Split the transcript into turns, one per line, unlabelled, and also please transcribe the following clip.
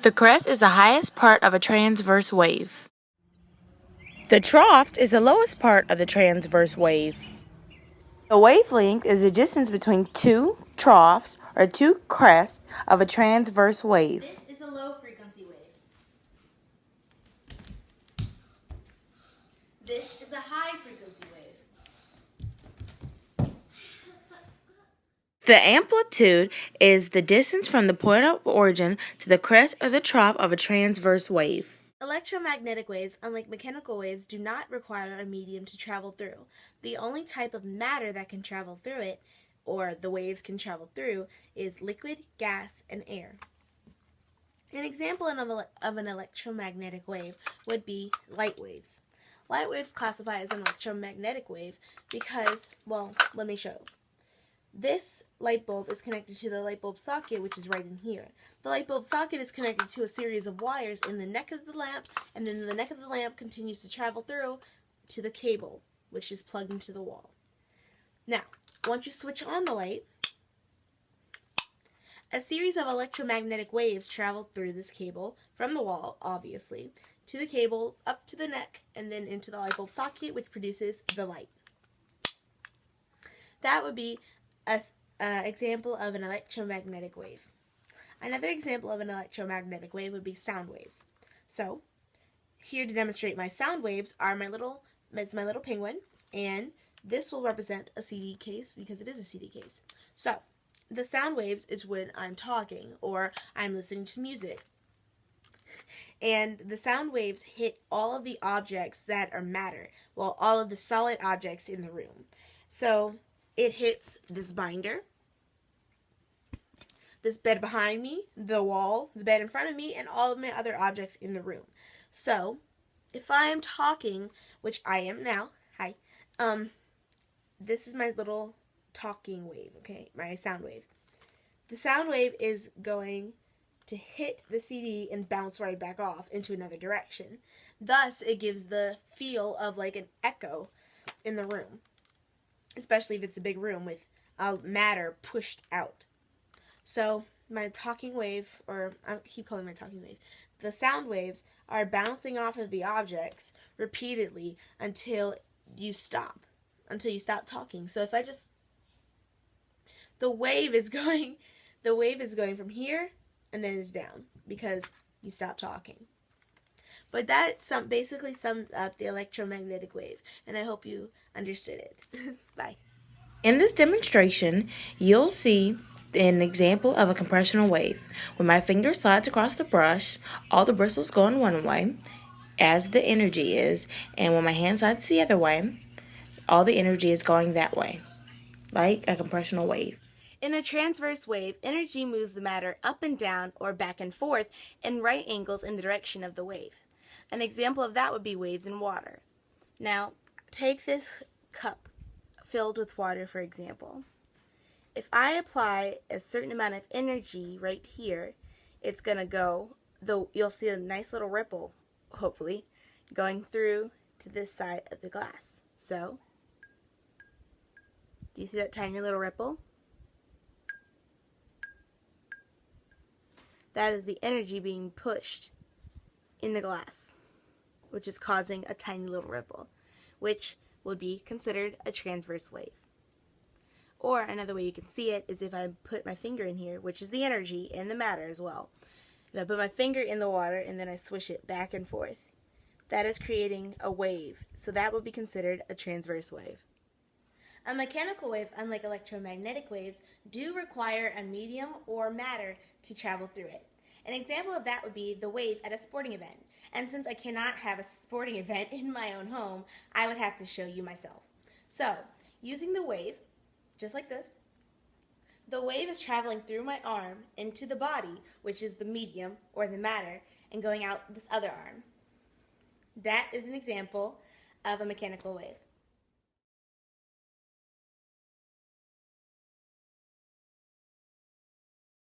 The crest is the highest part of a transverse wave. The trough is the lowest part of the transverse wave. The wavelength is the distance between two troughs or two crests of a transverse wave.
This is a low frequency wave. This is a high frequency wave.
The amplitude is the distance from the point of origin to the crest or the trough of a transverse wave.
Electromagnetic waves, unlike mechanical waves, do not require a medium to travel through. The only type of matter that can travel through it, or the waves can travel through, is liquid, gas, and air. An example of an electromagnetic wave would be light waves. Light waves classify as an electromagnetic wave because, well, let me show. This light bulb is connected to the light bulb socket, which is right in here. The light bulb socket is connected to a series of wires in the neck of the lamp, and then the neck of the lamp continues to travel through to the cable, which is plugged into the wall. Now, once you switch on the light, a series of electromagnetic waves travel through this cable from the wall, obviously, to the cable, up to the neck, and then into the light bulb socket, which produces the light. That would be an example of an electromagnetic wave. Another example of an electromagnetic wave would be sound waves. So, here to demonstrate my sound waves are my little penguin, and this will represent a CD case because it is a CD case. So, the sound waves is when I'm talking or I'm listening to music. And the sound waves hit all of the objects that are matter, well, all of the solid objects in the room. So, it hits this binder, this bed behind me, the wall, the bed in front of me, and all of my other objects in the room. So, if I am talking, which I am now, hi, this is my little talking wave, okay, my sound wave. The sound wave is going to hit the CD and bounce right back off into another direction. Thus, it gives the feel of like an echo in the room, especially if it's a big room with matter pushed out. So my talking wave, or I keep calling my talking wave, the sound waves are bouncing off of the objects repeatedly until you stop talking. So if I just, the wave is going from here and then it's down because you stop talking. But that basically sums up the electromagnetic wave, and I hope you understood it. Bye.
In this demonstration, you'll see an example of a compressional wave. When my finger slides across the brush, all the bristles go in one way, as the energy is, and when my hand slides the other way, all the energy is going that way, like a compressional wave.
In a transverse wave, energy moves the matter up and down or back and forth in right angles in the direction of the wave. An example of that would be waves in water. Now, take this cup filled with water, for example. If I apply a certain amount of energy right here, it's going to go, though you'll see a nice little ripple, hopefully, going through to this side of the glass. So, do you see that tiny little ripple? That is the energy being pushed in the glass, which is causing a tiny little ripple, which would be considered a transverse wave. Or another way you can see it is if I put my finger in here, which is the energy and the matter as well. If I put my finger in the water and then I swish it back and forth, that is creating a wave. So that would be considered a transverse wave. A mechanical wave, unlike electromagnetic waves, do require a medium or matter to travel through it. An example of that would be the wave at a sporting event. And since I cannot have a sporting event in my own home, I would have to show you myself. So, using the wave, just like this, the wave is traveling through my arm into the body, which is the medium or the matter, and going out this other arm. That is an example of a mechanical wave.